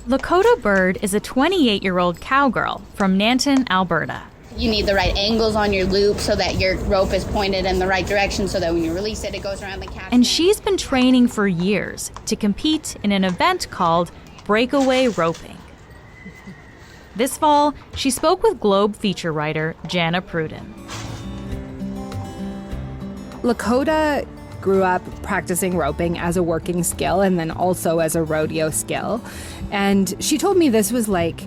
Lakota Bird is a 28-year-old cowgirl from Nanton, Alberta. You need the right angles on your loop so that your rope is pointed in the right direction so that when you release it, it goes around the calf. And she's been training for years to compete in an event called Breakaway roping. This fall, she spoke with Globe feature writer Jana Pruden. Lakota grew up practicing roping as a working skill and then also as a rodeo skill. And she told me this was like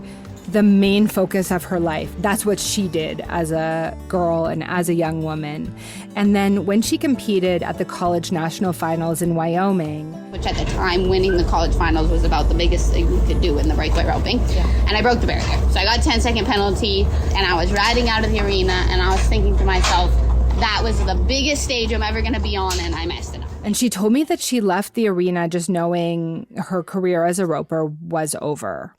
the main focus of her life. That's what she did as a girl and as a young woman. And then when she competed at the college national finals in Wyoming, which at the time, winning the college finals was about the biggest thing you could do in the breakaway roping. Yeah. And I broke the barrier. So I got a 10-second penalty, and I was riding out of the arena, and I was thinking to myself, that was the biggest stage I'm ever going to be on, and I messed it up. And she told me that she left the arena just knowing her career as a roper was over.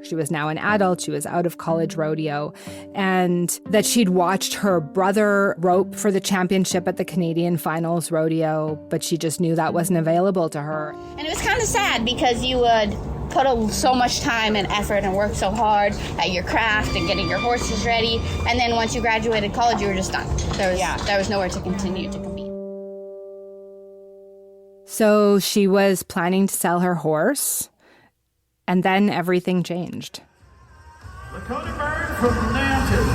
She was now an adult, she was out of college rodeo, and that she'd watched her brother rope for the championship at the Canadian Finals Rodeo, but she just knew that wasn't available to her. And it was kind of sad because you would put so much time and effort and work so hard at your craft and getting your horses ready, and then once you graduated college, you were just done. There was nowhere to continue to compete. So she was planning to sell her horse, and then everything changed. Lakota Bird from Nanton,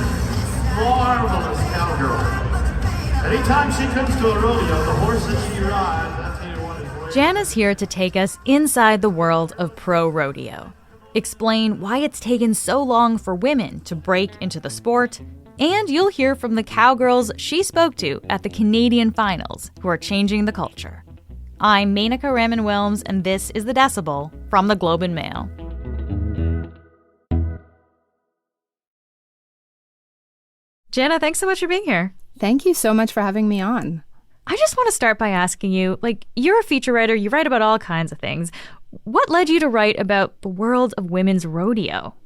marvelous cowgirl. Anytime she comes to a rodeo, the horse that she rides, that's anyone is waiting. Jana's here to take us inside the world of pro rodeo, explain why it's taken so long for women to break into the sport, and you'll hear from the cowgirls she spoke to at the Canadian Finals who are changing the culture. I'm Menaka Raman-Wilms, and this is The Decibel from the Globe and Mail. Jana, thanks so much for being here. Thank you so much for having me on. I just want to start by asking you, you're a feature writer, you write about all kinds of things. What led you to write about the world of women's rodeo?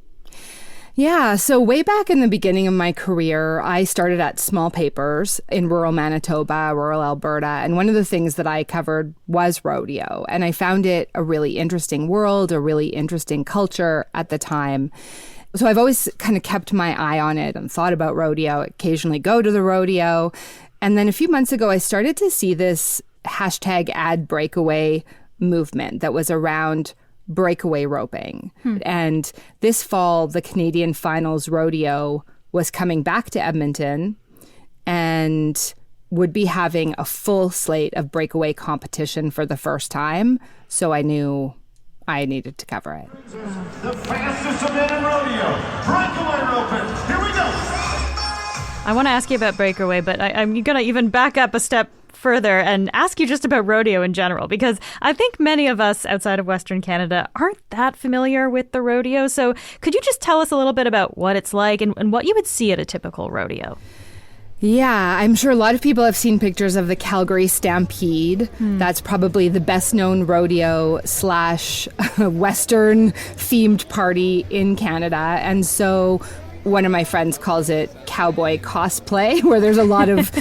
Yeah, so way back in the beginning of my career, I started at small papers in rural Manitoba, rural Alberta, and one of the things that I covered was rodeo. And I found it a really interesting world, a really interesting culture at the time. So I've always kind of kept my eye on it and thought about rodeo, occasionally go to the rodeo. And then a few months ago, I started to see this hashtag ad breakaway movement that was around breakaway roping. And this fall, the Canadian Finals Rodeo was coming back to Edmonton and would be having a full slate of breakaway competition for the first time. So I knew I needed to cover it. The fastest event in rodeo, breakaway roping. Here we go. I want to ask you about breakaway, but I'm going to even back up a step further and ask you just about rodeo in general, because I think many of us outside of Western Canada aren't that familiar with the rodeo. So could you just tell us a little bit about what it's like and what you would see at a typical rodeo? Yeah, I'm sure a lot of people have seen pictures of the Calgary Stampede. That's probably the best known rodeo / Western themed party in Canada. And so one of my friends calls it cowboy cosplay, where there's a lot of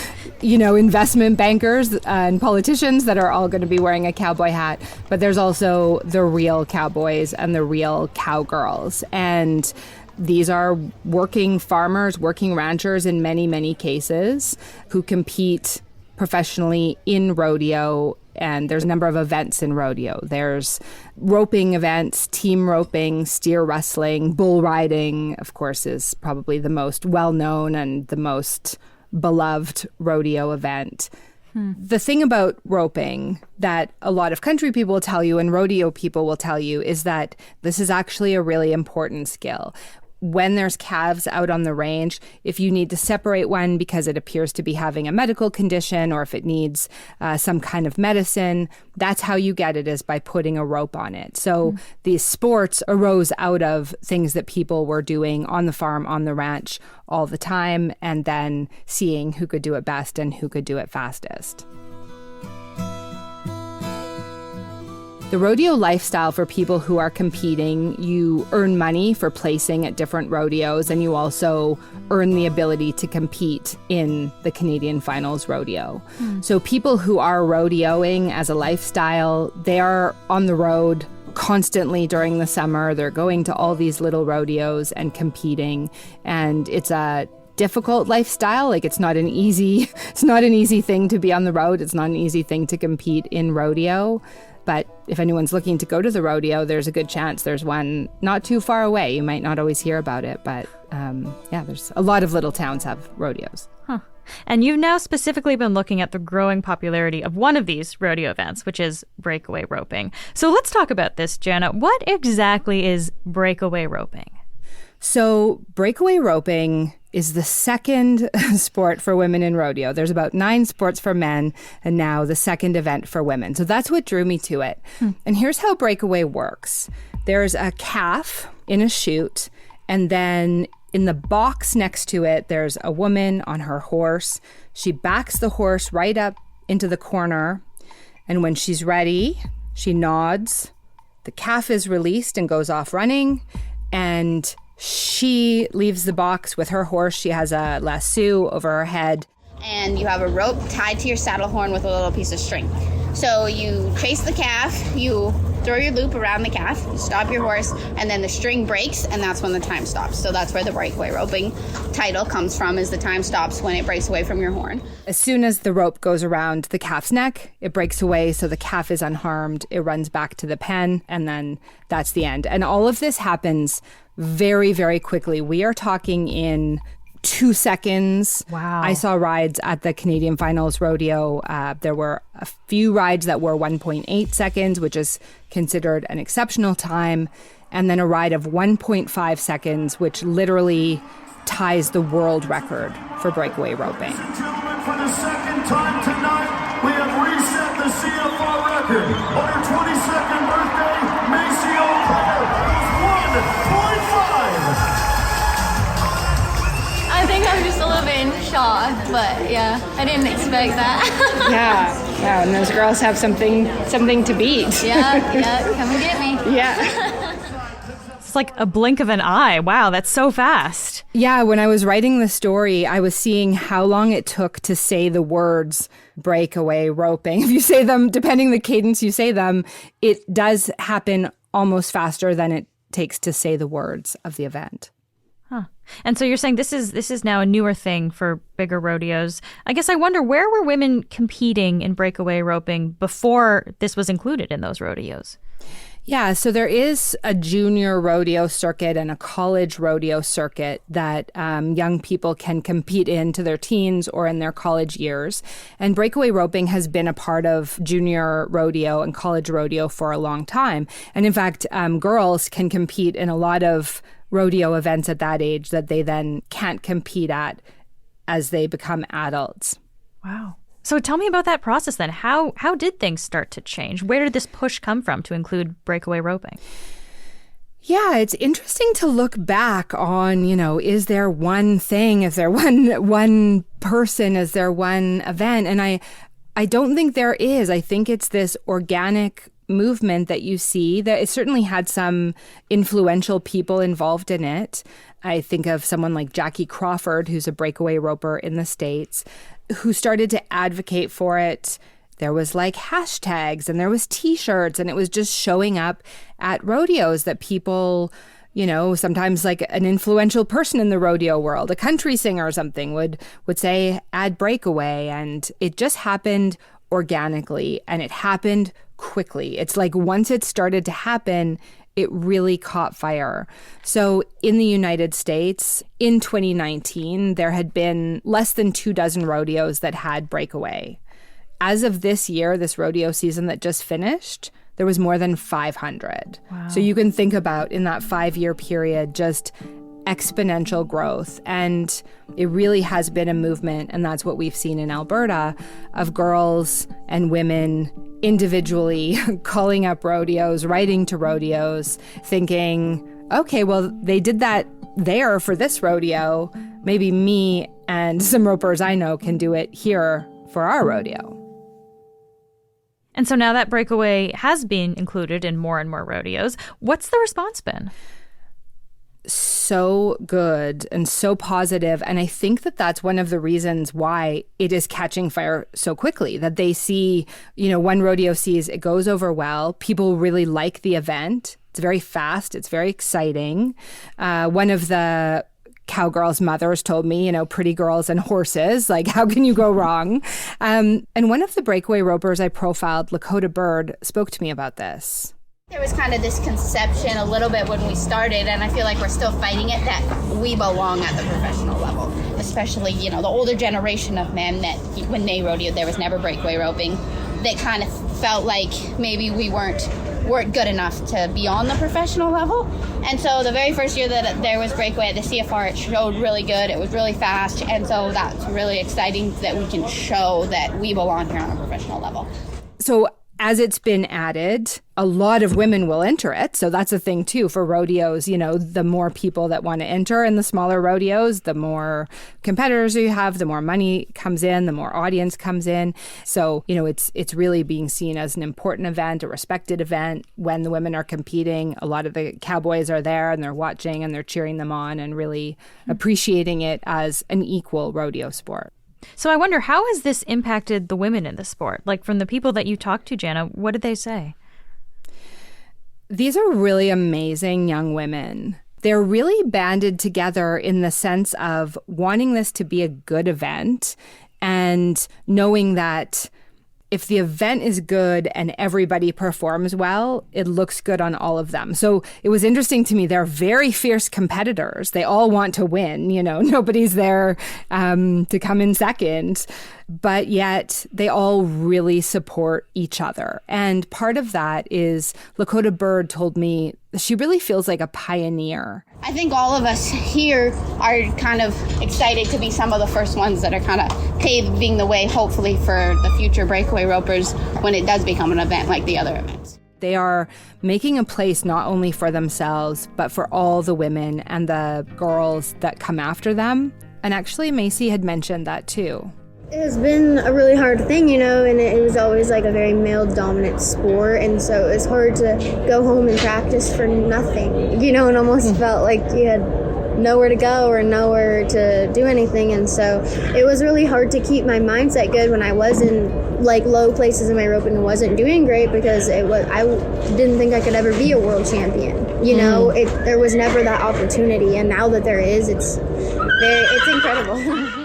investment bankers and politicians that are all going to be wearing a cowboy hat. But there's also the real cowboys and the real cowgirls. And these are working farmers, working ranchers in many, many cases who compete professionally in rodeo. And there's a number of events in rodeo. There's roping events, team roping, steer wrestling, bull riding, of course, is probably the most well-known and the most beloved rodeo event. The thing about roping that a lot of country people will tell you and rodeo people will tell you is that this is actually a really important skill. When there's calves out on the range, if you need to separate one because it appears to be having a medical condition or if it needs some kind of medicine, that's how you get it, is by putting a rope on it. So these sports arose out of things that people were doing on the farm, on the ranch all the time, and then seeing who could do it best and who could do it fastest. The rodeo lifestyle for people who are competing, you earn money for placing at different rodeos, and you also earn the ability to compete in the Canadian Finals Rodeo. So people who are rodeoing as a lifestyle, they are on the road constantly during the summer. They're going to all these little rodeos and competing, and it's a difficult lifestyle. Like it's not an easy thing to be on the road. It's not an easy thing to compete in rodeo. But if anyone's looking to go to the rodeo, there's a good chance there's one not too far away. You might not always hear about it, but there's a lot of little towns have rodeos. Huh. And you've now specifically been looking at the growing popularity of one of these rodeo events, which is breakaway roping. So let's talk about this, Jana. What exactly is breakaway roping? So breakaway roping is the second sport for women in rodeo. There's about 9 sports for men, and now the second event for women. So that's what drew me to it. And here's how breakaway works. There's a calf in a chute, and then in the box next to it, there's a woman on her horse. She backs the horse right up into the corner, and when she's ready, she nods. The calf is released and goes off running, and she leaves the box with her horse. She has a lasso over her head. And you have a rope tied to your saddle horn with a little piece of string. So you chase the calf, you throw your loop around the calf, you stop your horse, and then the string breaks, and that's when the time stops. So that's where the breakaway roping title comes from, is the time stops when it breaks away from your horn. As soon as the rope goes around the calf's neck, it breaks away, so the calf is unharmed. It runs back to the pen, and then that's the end. And all of this happens very, very quickly. We are talking in 2 seconds. Wow. I saw rides at the Canadian Finals Rodeo. There were a few rides that were 1.8 seconds, which is considered an exceptional time. And then a ride of 1.5 seconds, which literally ties the world record for breakaway roping. Ladies and gentlemen, for the second time tonight, we have reset the CFR record. On her 22nd birthday, Macy O'Connor was 1.5. I think I'm just a little bit in shock, but yeah, I didn't expect that. Yeah, and those girls have something to beat. yeah, come and get me. Yeah. It's like a blink of an eye. Wow, that's so fast. Yeah, when I was writing the story, I was seeing how long it took to say the words breakaway roping. If you say them, depending the cadence you say them, it does happen almost faster than it takes to say the words of the event. Huh. And so you're saying this is now a newer thing for bigger rodeos. I guess I wonder, where were women competing in breakaway roping before this was included in those rodeos? Yeah, so there is a junior rodeo circuit and a college rodeo circuit that young people can compete in to their teens or in their college years. And breakaway roping has been a part of junior rodeo and college rodeo for a long time. And in fact, girls can compete in a lot of rodeo events at that age that they then can't compete at as they become adults. Wow. So tell me about that process then. How did things start to change? Where did this push come from to include breakaway roping? Yeah, it's interesting to look back on, is there one thing? Is there one person? Is there one event? And I don't think there is. I think it's this organic movement that you see that it certainly had some influential people involved in it. I think of someone like Jackie Crawford, who's a breakaway roper in the States, who started to advocate for it. There was like hashtags and there was t-shirts, and it was just showing up at rodeos that people, sometimes like an influential person in the rodeo world, a country singer or something would say, add breakaway. And it just happened organically, and it happened quickly. It's like once it started to happen, it really caught fire. So in the United States, in 2019, there had been less than 24 rodeos that had breakaway. As of this year, this rodeo season that just finished, there was more than 500. Wow. So you can think about, in that 5-year period, just exponential growth. And it really has been a movement, and that's what we've seen in Alberta, of girls and women individually calling up rodeos, writing to rodeos, thinking, okay, well, they did that there for this rodeo. Maybe me and some ropers I know can do it here for our rodeo. And so now that Breakaway has been included in more and more rodeos, what's the response been? So good and so positive. And I think that that's one of the reasons why it is catching fire so quickly, that they see, one rodeo sees it goes over well. People really like the event. It's very fast. It's very exciting. One of the Cowgirls mothers told me, pretty girls and horses, like how can you go wrong? And one of the Breakaway ropers I profiled, Lakota Bird, spoke to me about this. There was kind of this conception a little bit when we started, and I feel like we're still fighting it, that we belong at the professional level. Especially, the older generation of men that when they rodeoed, there was never breakaway roping. They kind of felt like maybe we weren't good enough to be on the professional level. And so the very first year that there was breakaway at the CFR, it showed really good. It was really fast. And so that's really exciting that we can show that we belong here on a professional level. So as it's been added, a lot of women will enter it. So that's a thing, too, for rodeos. The more people that want to enter in the smaller rodeos, the more competitors you have, the more money comes in, the more audience comes in. So, it's really being seen as an important event, a respected event. When the women are competing, a lot of the cowboys are there and they're watching and they're cheering them on and really appreciating it as an equal rodeo sport. So I wonder, how has this impacted the women in the sport? Like, from the people that you talked to, Jana, what did they say? These are really amazing young women. They're really banded together in the sense of wanting this to be a good event and knowing that if the event is good and everybody performs well, it looks good on all of them. So it was interesting to me. They're very fierce competitors. They all want to win. Nobody's there to come in second. But yet they all really support each other. And part of that is Lakota Bird told me she really feels like a pioneer. I think all of us here are kind of excited to be some of the first ones that are kind of paving the way, hopefully, for the future breakaway ropers when it does become an event like the other events. They are making a place not only for themselves, but for all the women and the girls that come after them. And actually, Macy had mentioned that too. It has been a really hard thing, and it was always like a very male-dominant sport, and so it was hard to go home and practice for nothing, and almost felt like you had nowhere to go or nowhere to do anything, and so it was really hard to keep my mindset good when I was in like low places in my rope and wasn't doing great, because I didn't think I could ever be a world champion, there was never that opportunity, and now that there is, it's incredible.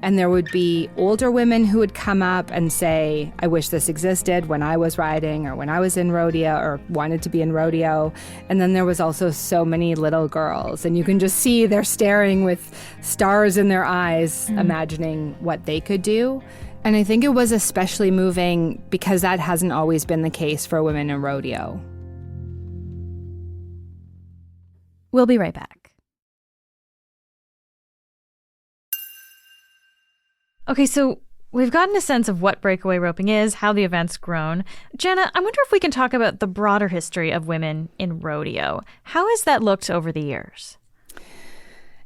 And there would be older women who would come up and say, I wish this existed when I was riding or when I was in rodeo or wanted to be in rodeo. And then there was also so many little girls. And you can just see they're staring with stars in their eyes, imagining what they could do. And I think it was especially moving because that hasn't always been the case for women in rodeo. We'll be right back. Okay, so we've gotten a sense of what breakaway roping is, how the event's grown. Jana, I wonder if we can talk about the broader history of women in rodeo. How has that looked over the years?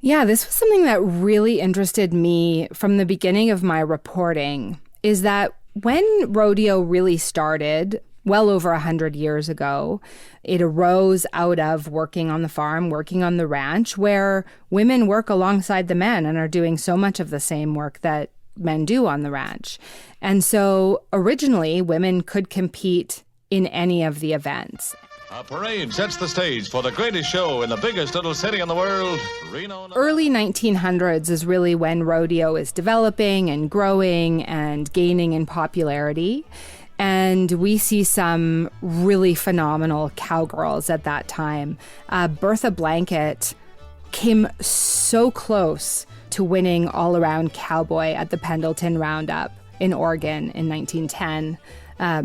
Yeah, this was something that really interested me from the beginning of my reporting, is that when rodeo really started, well over 100 years ago, it arose out of working on the farm, working on the ranch, where women work alongside the men and are doing so much of the same work that men do on the ranch. And so originally, women could compete in any of the events. A parade sets the stage for the greatest show in the biggest little city in the world, Reno. Early 1900s is really when rodeo is developing and growing and gaining in popularity. And we see some really phenomenal cowgirls at that time. Bertha Blanket came so close to winning all-around cowboy at the Pendleton Roundup in Oregon in 1910.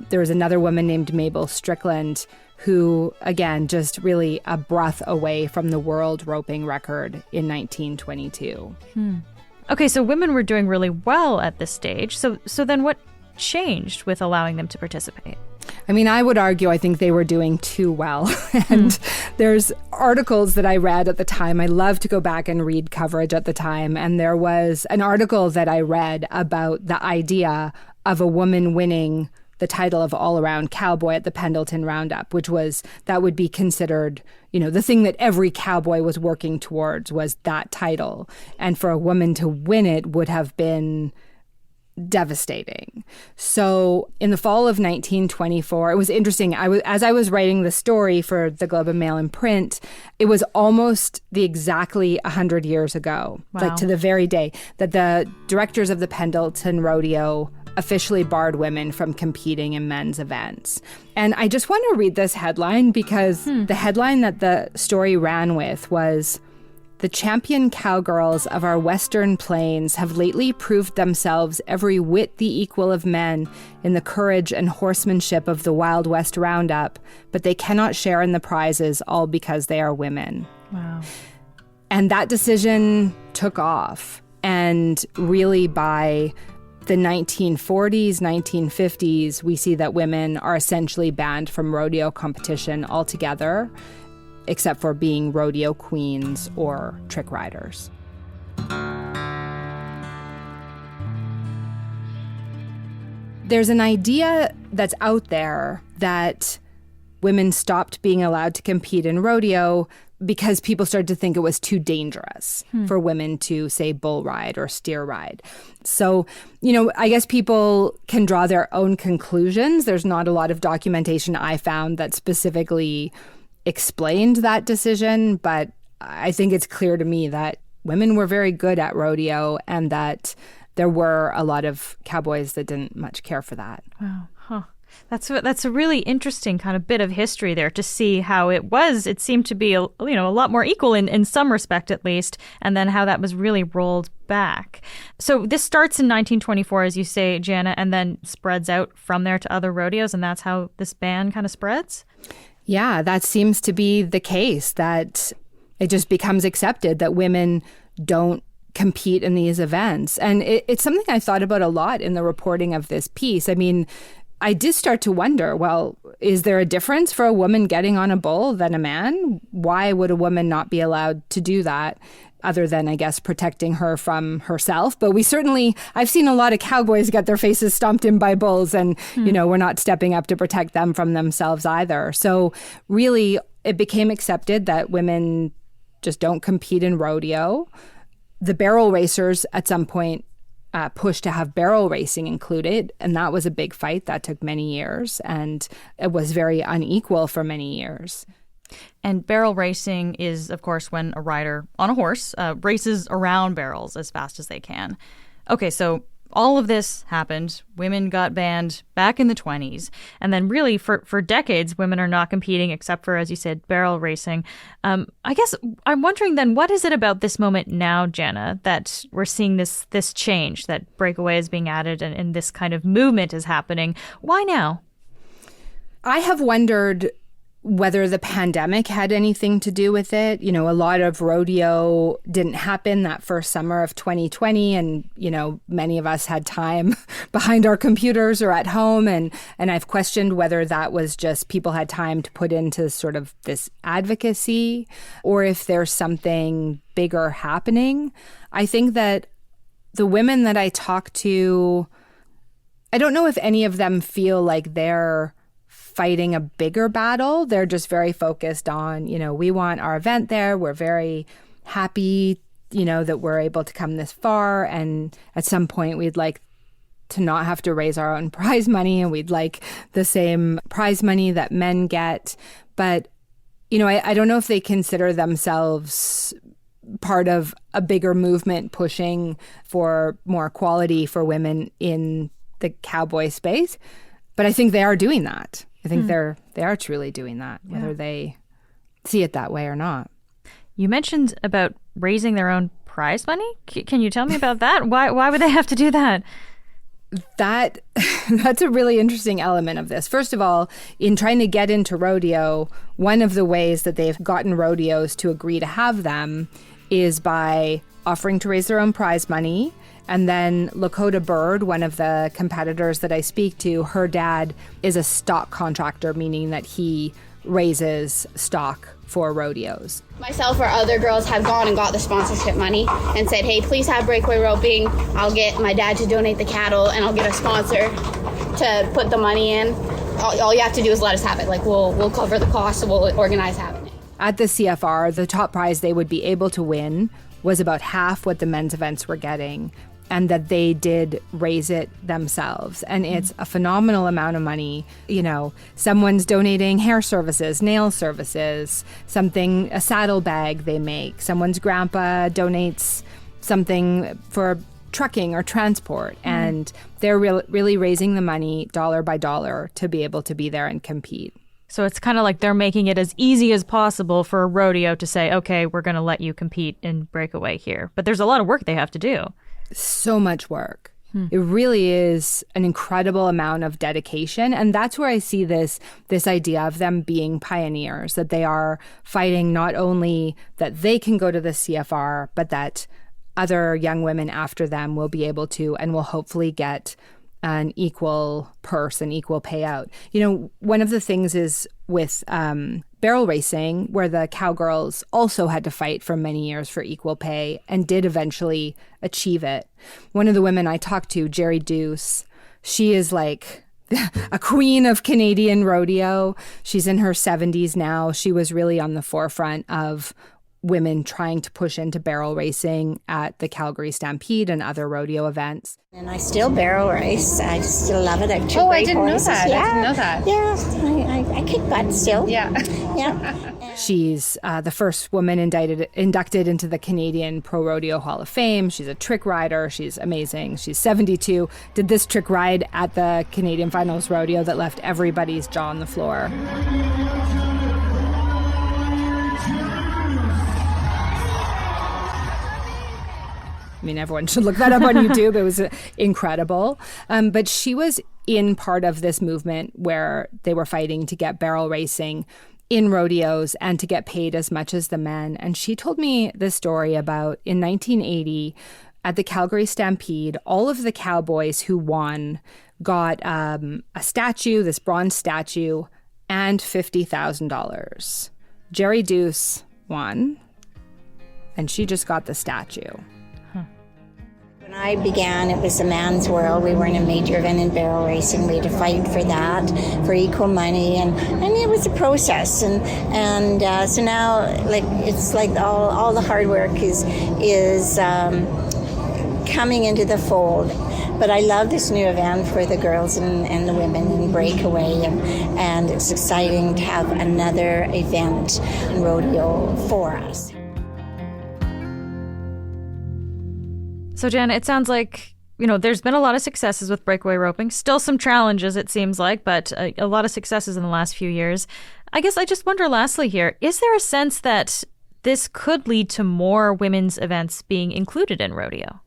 There was another woman named Mabel Strickland who, again, just really a breath away from the world roping record in 1922. Okay, so women were doing really well at this stage. So then what changed with allowing them to participate? I mean, I would argue I think they were doing too well. And there's articles that I read at the time. I love to go back and read coverage at the time. And there was an article that I read about the idea of a woman winning the title of all-around cowboy at the Pendleton Roundup, that would be considered, the thing that every cowboy was working towards was that title. And for a woman to win it would have been devastating. So in the fall of 1924, it was interesting. As I was writing the story for the Globe and Mail in print, it was almost exactly 100 years ago, like to the very day, that the directors of the Pendleton Rodeo officially barred women from competing in men's events. And I just want to read this headline because the headline that the story ran with was, "The champion cowgirls of our western plains have lately proved themselves every whit the equal of men in the courage and horsemanship of the Wild West Roundup, but they cannot share in the prizes, all because they are women." Wow. And that decision took off. And really by the 1940s, 1950s, we see that women are essentially banned from rodeo competition altogether, except for being rodeo queens or trick riders. There's an idea that's out there that women stopped being allowed to compete in rodeo because people started to think it was too dangerous for women to, say, bull ride or steer ride. So, I guess people can draw their own conclusions. There's not a lot of documentation I found that specifically explained that decision, but I think it's clear to me that women were very good at rodeo and that there were a lot of cowboys that didn't much care for that. Wow. Huh. That's a really interesting kind of bit of history there to see how it seemed to be a lot more equal in some respect at least, and then how that was really rolled back. So this starts in 1924, as you say, Jana, and then spreads out from there to other rodeos, and that's how this ban kind of spreads? Yeah, that seems to be the case, that it just becomes accepted that women don't compete in these events. And it's something I thought about a lot in the reporting of this piece. I mean, I did start to wonder, well, is there a difference for a woman getting on a bull than a man? Why would a woman not be allowed to do that? Other than, I guess, protecting her from herself. But I've seen a lot of cowboys get their faces stomped in by bulls, and, we're not stepping up to protect them from themselves either. So really, it became accepted that women just don't compete in rodeo. The barrel racers at some point pushed to have barrel racing included, and that was a big fight that took many years, and it was very unequal for many years. And barrel racing is, of course, when a rider on a horse races around barrels as fast as they can. Okay, so all of this happened. Women got banned back in the 20s. And then really for decades, women are not competing except for, as you said, barrel racing. I guess I'm wondering then, what is it about this moment now, Jana, that we're seeing this change, that Breakaway is being added and this kind of movement is happening? Why now? I have wondered whether the pandemic had anything to do with it. A lot of rodeo didn't happen that first summer of 2020. And, many of us had time behind our computers or at home. And I've questioned whether that was just people had time to put into sort of this advocacy, or if there's something bigger happening. I think that the women that I talk to, I don't know if any of them feel like they're fighting a bigger battle. They're just very focused on, we want our event there. We're very happy, that we're able to come this far. And at some point, we'd like to not have to raise our own prize money, and we'd like the same prize money that men get. But, I don't know if they consider themselves part of a bigger movement pushing for more equality for women in the cowboy space. But I think they are doing that. I think they are truly doing that, whether they see it that way or not. You mentioned about raising their own prize money. Can you tell me about that? Why would they have to do that? That's a really interesting element of this. First of all, in trying to get into rodeo, one of the ways that they've gotten rodeos to agree to have them is by offering to raise their own prize money. And then Lakota Bird, one of the competitors that I speak to, her dad is a stock contractor, meaning that he raises stock for rodeos. Myself or other girls have gone and got the sponsorship money and said, hey, please have Breakaway roping. I'll get my dad to donate the cattle and I'll get a sponsor. to put the money in. All you have to do is let us have it. Like, we'll cover the cost, so we'll organize having it. At the CFR, the top prize they would be able to win was about half what the men's events were getting, and that they did raise it themselves. And it's a phenomenal amount of money. You know, someone's donating hair services, nail services, a saddlebag they make. Someone's grandpa donates something for trucking or transport. And they're really raising the money dollar by dollar to be able to be there and compete. So it's kind of like they're making it as easy as possible for a rodeo to say, okay, we're going to let you compete in Breakaway here. But there's a lot of work they have to do. So much work. It really is an incredible amount of dedication. And that's where I see this idea of them being pioneers, that they are fighting not only that they can go to the CFR, but that other young women after them will be able to and will hopefully get an equal purse, an equal payout. You know, one of the things is with barrel racing, where the Cowgirls also had to fight for many years for equal pay and did eventually achieve it. One of the women I talked to, Jerry Deuce, she is like a queen of Canadian rodeo. She's in her 70s now. She was really on the forefront of women trying to push into barrel racing at the Calgary Stampede and other rodeo events. And I still barrel race. I still love it. I have two I great didn't horses. know that. Yeah. I didn't know that. Yeah, I kick butt still. Yeah. Yeah. She's the first woman inducted into the Canadian Pro Rodeo Hall of Fame. She's a trick rider. She's amazing. She's 72. Did this trick ride at the Canadian Finals Rodeo that left everybody's jaw on the floor. I mean, everyone should look that up on YouTube. It was incredible. But she was in part of this movement where they were fighting to get barrel racing in rodeos and to get paid as much as the men. And she told me this story about in 1980 at the Calgary Stampede, all of the cowboys who won got a statue, this bronze statue, and $50,000. Jerry Deuce won, and she just got the statue. When I began, it was a man's world. We were in a major event in barrel racing. We had to fight for that, for equal money, and it was a process. And so now, like, it's like all the hard work is coming into the fold. But I love this new event for the girls and the women in Breakaway, and it's exciting to have another event in rodeo for us. So, Jana, it sounds like, you know, there's been a lot of successes with breakaway roping. Still some challenges, it seems like, but a lot of successes in the last few years. I guess I just wonder, lastly here, is there a sense that this could lead to more women's events being included in rodeo?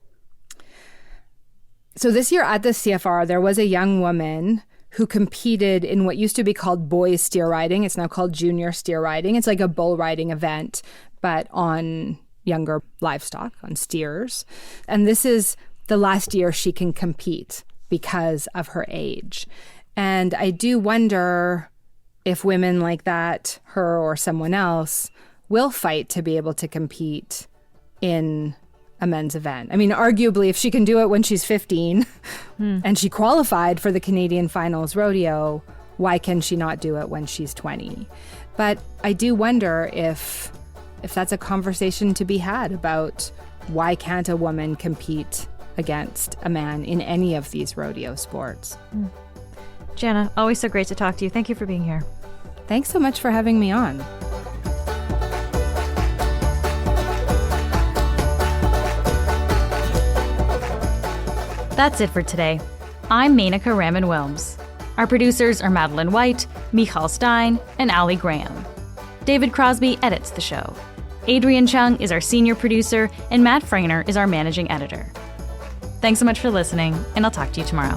So this year at the CFR, there was a young woman who competed in what used to be called boys steer riding. It's now called junior steer riding. It's like a bull riding event, but on younger livestock, on steers. And this is the last year she can compete because of her age. And I do wonder if women like that, her or someone else, will fight to be able to compete in a men's event. I mean, arguably, if she can do it when she's 15 and she qualified for the Canadian Finals Rodeo, why can she not do it when she's 20? But I do wonder if that's a conversation to be had about why can't a woman compete against a man in any of these rodeo sports. Jana, always so great to talk to you. Thank you for being here. Thanks so much for having me on. That's it for today. I'm Menaka Raman-Wilms. Our producers are Madeline White, Michal Stein, and Ali Graham. David Crosby edits the show. Adrian Chung is our senior producer, and Matt Frainer is our managing editor. Thanks so much for listening, and I'll talk to you tomorrow.